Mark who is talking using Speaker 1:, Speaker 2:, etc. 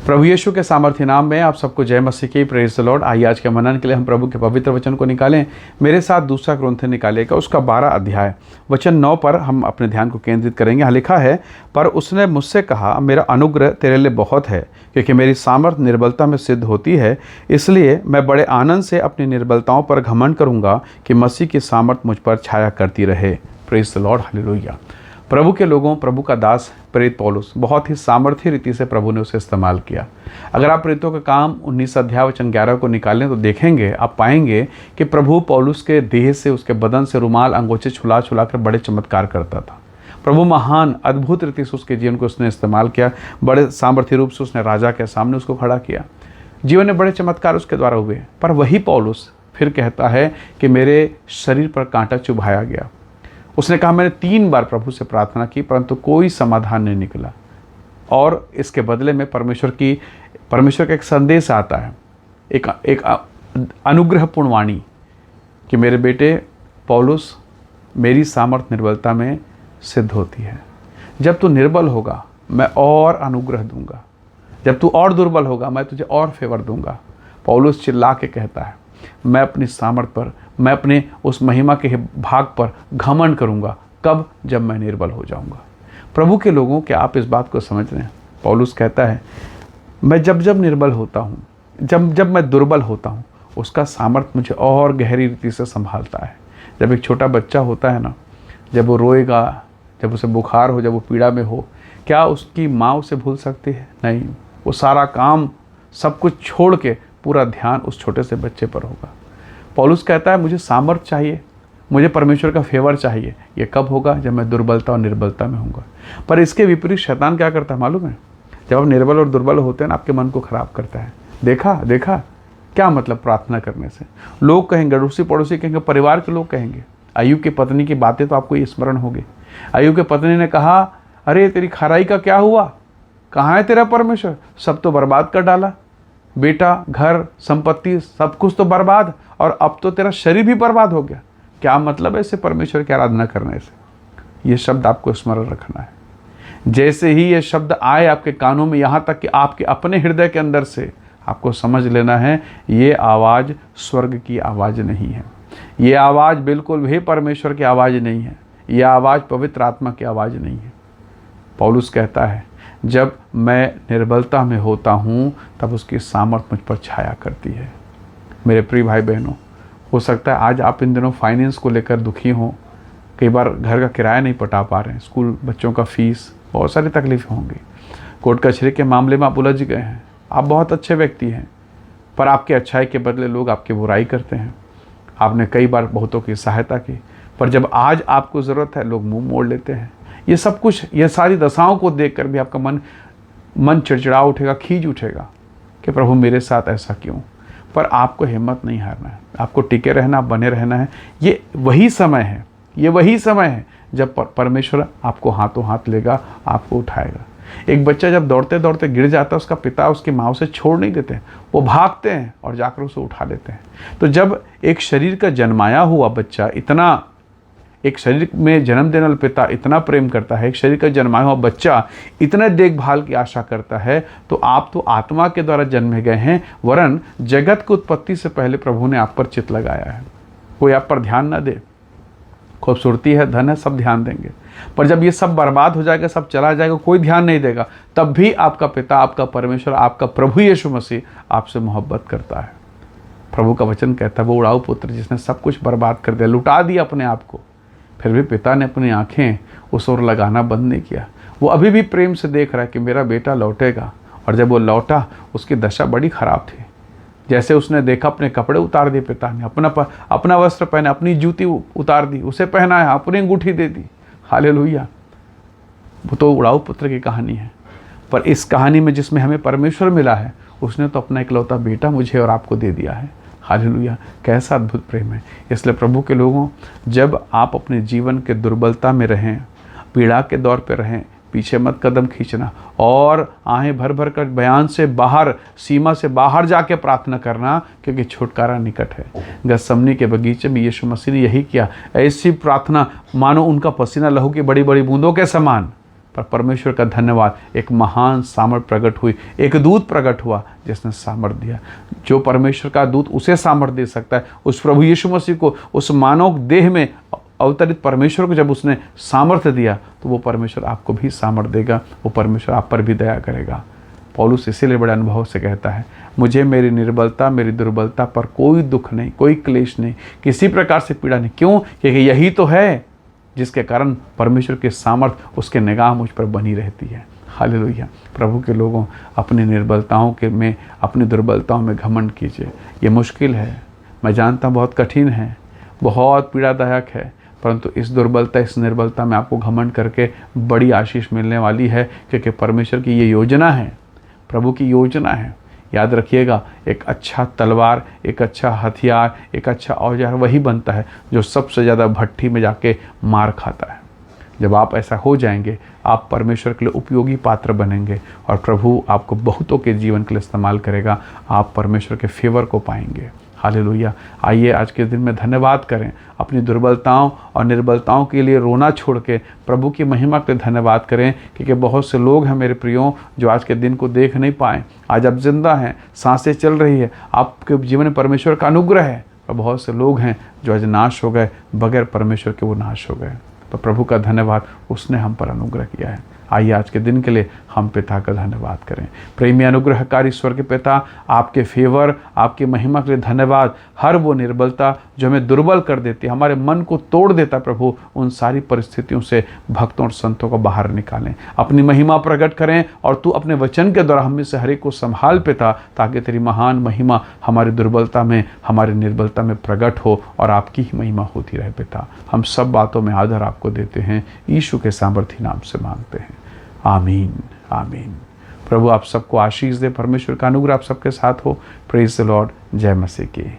Speaker 1: प्रभु यीशु के सामर्थ्य नाम में आप सबको जय मसीह की, प्रेज द लॉर्ड। आइए आज के मनन के लिए हम प्रभु के पवित्र वचन को निकालें। मेरे साथ दूसरा कुरिन्थियों निकालेगा, उसका 12 अध्याय वचन 9 पर हम अपने ध्यान को केंद्रित करेंगे। यहाँ लिखा है, पर उसने मुझसे कहा, मेरा अनुग्रह तेरे लिए बहुत है, क्योंकि मेरी सामर्थ्य निर्बलता में सिद्ध होती है। इसलिए मैं बड़े आनंद से अपनी निर्बलताओं पर घमंड करूँगा कि मसीह की सामर्थ्य मुझ पर छाया करती रहे। Praise the Lord, hallelujah. प्रभु के लोगों, प्रभु का दास प्रेरित पौलुस, बहुत ही सामर्थ्य रीति से प्रभु ने उसे इस्तेमाल किया। अगर आप प्रेरितों का काम 19 अध्याय वचन 11 को निकालें तो देखेंगे, आप पाएंगे कि प्रभु पौलुस के देह से, उसके बदन से रुमाल अंगोछे छुला छुला कर बड़े चमत्कार करता था। प्रभु महान अद्भुत रीति से उसके जीवन को उसने इस्तेमाल किया। बड़े सामर्थ्य रूप से उसने राजा के सामने उसको खड़ा किया। जीवन में बड़े चमत्कार उसके द्वारा हुए। पर वही पौलुस फिर कहता है कि मेरे शरीर पर कांटा चुभाया गया। उसने कहा, मैंने 3 बार प्रभु से प्रार्थना की परंतु कोई समाधान नहीं निकला। और इसके बदले में परमेश्वर का एक संदेश आता है, एक अनुग्रहपूर्ण वाणी कि मेरे बेटे पौलुस, मेरी सामर्थ्य निर्बलता में सिद्ध होती है। जब तू निर्बल होगा मैं और अनुग्रह दूंगा, जब तू और दुर्बल होगा मैं तुझे और फेवर दूंगा। पौलुस चिल्ला के कहता है, मैं अपनी सामर्थ पर, मैं अपने उस महिमा के भाग पर घमंड करूंगा। कब? जब मैं निर्बल हो जाऊंगा। प्रभु के लोगों, क्या आप इस बात को समझ रहे हैं? पौलुस कहता है, मैं जब निर्बल होता हूँ, जब मैं दुर्बल होता हूँ, उसका सामर्थ्य मुझे और गहरी रीति से संभालता है। जब एक छोटा बच्चा होता है ना, जब वो रोएगा, जब उसे बुखार हो, जब वो पीड़ा में हो, क्या उसकी माँ उसे भूल सकती है? नहीं। वो सारा काम, सब कुछ छोड़ के पूरा ध्यान उस छोटे से बच्चे पर होगा। पौलुस कहता है, मुझे सामर्थ्य चाहिए, मुझे परमेश्वर का फेवर चाहिए। ये कब होगा? जब मैं दुर्बलता और निर्बलता में होऊंगा। पर इसके विपरीत शैतान क्या करता है मालूम है? जब आप निर्बल और दुर्बल होते हैं ना, आपके मन को खराब करता है। देखा क्या मतलब प्रार्थना करने से? लोग कहेंगे, अड़ोसी पड़ोसी कहेंगे, परिवार के लोग कहेंगे। अय्यूब की पत्नी की बातें तो आपको ये स्मरण होगी। अय्यूब की पत्नी ने कहा, अरे तेरी खराई का क्या हुआ? कहाँ है तेरा परमेश्वर? सब तो बर्बाद कर डाला, बेटा, घर, संपत्ति, सब कुछ तो बर्बाद, और अब तो तेरा शरीर भी बर्बाद हो गया। क्या मतलब है इसे परमेश्वर की आराधना करने से? ये शब्द आपको स्मरण रखना है। जैसे ही ये शब्द आए आपके कानों में, यहाँ तक कि आपके अपने हृदय के अंदर से, आपको समझ लेना है, ये आवाज़ स्वर्ग की आवाज़ नहीं है। ये आवाज़ बिल्कुल भी परमेश्वर की आवाज़ नहीं है। ये आवाज़ पवित्र आत्मा की आवाज़ नहीं है। पौलुस कहता है, जब मैं निर्बलता में होता हूँ तब उसकी सामर्थ्य मुझ पर छाया करती है। मेरे प्रिय भाई बहनों, हो सकता है आज आप इन दिनों फाइनेंस को लेकर दुखी हों। कई बार घर का किराया नहीं पटा पा रहे हैं, स्कूल बच्चों का फीस, बहुत सारी तकलीफ़ें होंगी। कोर्ट कचहरी के मामले में आप उलझ गए हैं। आप बहुत अच्छे व्यक्ति हैं, पर आपके अच्छाई के बदले लोग आपकी बुराई करते हैं। आपने कई बार बहुतों की सहायता की, पर जब आज आपको ज़रूरत है लोग मुँह मोड़ लेते हैं। ये सब कुछ, ये सारी दशाओं को देखकर भी आपका मन चिड़चिड़ा उठेगा, खींच उठेगा कि प्रभु मेरे साथ ऐसा क्यों? पर आपको हिम्मत नहीं हारना है, आपको टिके रहना, बने रहना है। ये वही समय है जब परमेश्वर आपको हाथों हाथ लेगा, आपको उठाएगा। एक बच्चा जब दौड़ते दौड़ते गिर जाता है, उसका पिता उसकी माँ उसे छोड़ नहीं देते, वो भागते हैं और जाकर उसे उठा लेते हैं। तो जब एक शरीर का जन्माया हुआ बच्चा एक शरीर में जन्म देने वाला पिता इतना प्रेम करता है, एक शरीर का जन्माया हुआ बच्चा इतना देखभाल की आशा करता है, तो आप तो आत्मा के द्वारा जन्मे गए हैं, वरन जगत की उत्पत्ति से पहले प्रभु ने आप पर चित्त लगाया है। कोई आप पर ध्यान न दे, खूबसूरती है, धन है, सब ध्यान देंगे, पर जब ये सब बर्बाद हो जाएगा, सब चला जाएगा, कोई ध्यान नहीं देगा, तब भी आपका पिता, आपका परमेश्वर, आपका प्रभु यीशु मसीह आपसे मोहब्बत करता है। प्रभु का वचन कहता है, वो उड़ाऊ पुत्र जिसने सब कुछ बर्बाद कर दिया, लुटा दिया अपने आप को, फिर भी पिता ने अपनी आंखें उस ओर लगाना बंद नहीं किया। वो अभी भी प्रेम से देख रहा है कि मेरा बेटा लौटेगा। और जब वो लौटा, उसकी दशा बड़ी ख़राब थी। जैसे उसने देखा, अपने कपड़े उतार दिए पिता ने, अपना वस्त्र पहने, अपनी जूती उतार दी, उसे पहनाया, अपनी अंगूठी दे दी। हालेलुया। वो तो उड़ाऊ पुत्र की कहानी है, पर इस कहानी में जिसमें हमें परमेश्वर मिला है, उसने तो अपना इकलौता बेटा मुझे और आपको दे दिया है। हालेलुया, कैसा अद्भुत प्रेम है। इसलिए प्रभु के लोगों, जब आप अपने जीवन के दुर्बलता में रहें, पीड़ा के दौर पर रहें, पीछे मत कदम खींचना और आहें भर भर कर बयान से बाहर, सीमा से बाहर जाके प्रार्थना करना, क्योंकि छुटकारा निकट है। गतसमनी के बगीचे में यीशु मसीह ने यही किया। ऐसी प्रार्थना मानो उनका पसीना लहू की बड़ी बड़ी बूंदों के समान पर परमेश्वर का धन्यवाद, एक महान सामर्थ प्रकट हुई, एक दूत प्रकट हुआ जिसने सामर्थ दिया। जो परमेश्वर का दूत उसे सामर्थ दे सकता है, उस प्रभु यीशु मसीह को, उस मानव देह में अवतरित परमेश्वर को जब उसने सामर्थ्य दिया, तो वो परमेश्वर आपको भी सामर्थ्य देगा, वो परमेश्वर आप पर भी दया करेगा। पौलुस इसीलिए बड़े अनुभव से कहता है, मुझे मेरी निर्बलता, मेरी दुर्बलता पर कोई दुख नहीं, कोई क्लेश नहीं, किसी प्रकार से पीड़ा नहीं। क्यों? क्योंकि यही तो है जिसके कारण परमेश्वर के सामर्थ्य, उसके निगाह मुझ पर बनी रहती है। हालेलुया। प्रभु के लोगों, अपनी निर्बलताओं के में, अपनी दुर्बलताओं में घमंड कीजिए। ये मुश्किल है, मैं जानता हूँ, बहुत कठिन है, बहुत पीड़ादायक है, परंतु इस दुर्बलता, इस निर्बलता में आपको घमंड करके बड़ी आशीष मिलने वाली है, क्योंकि परमेश्वर की ये योजना है, प्रभु की योजना है। याद रखिएगा, एक अच्छा तलवार, एक अच्छा हथियार, एक अच्छा औजार वही बनता है जो सबसे ज़्यादा भट्ठी में जाके मार खाता है। जब आप ऐसा हो जाएंगे, आप परमेश्वर के लिए उपयोगी पात्र बनेंगे और प्रभु आपको बहुतों के जीवन के लिए इस्तेमाल करेगा। आप परमेश्वर के फेवर को पाएंगे। हालेलुया। आइए आज के दिन में धन्यवाद करें, अपनी दुर्बलताओं और निर्बलताओं के लिए रोना छोड़ के प्रभु की महिमा के लिए धन्यवाद करें, क्योंकि बहुत से लोग हैं मेरे प्रियों जो आज के दिन को देख नहीं पाए। आज आप जिंदा हैं, सांसें चल रही है, आपके जीवन में परमेश्वर का अनुग्रह है। और बहुत से लोग हैं जो आज नाश हो गए, बगैर परमेश्वर के वो नाश हो गए। तो प्रभु का धन्यवाद, उसने हम पर अनुग्रह किया है। आइए आज के दिन के लिए हम पिता का धन्यवाद करें। प्रेमी अनुग्रहकारी स्वर्ग के पिता, आपके फेवर, आपकी महिमा के लिए धन्यवाद। हर वो निर्बलता जो हमें दुर्बल कर देती है, हमारे मन को तोड़ देता है, प्रभु उन सारी परिस्थितियों से भक्तों और संतों को बाहर निकालें, अपनी महिमा प्रकट करें और तू अपने वचन के द्वारा हम में से हर एक को संभाल पिता, ताकि तेरी महान महिमा हमारी दुर्बलता में, हमारी निर्बलता में प्रकट हो और आपकी ही महिमा होती रहे पिता। हम सब बातों में आदर आपको देते हैं, यीशु के सामर्थी नाम से मांगते हैं, आमीन आमीन। प्रभु आप सबको आशीष दे, परमेश्वर का अनुग्रह आप सबके साथ हो। Praise the Lord. जय मसीह की।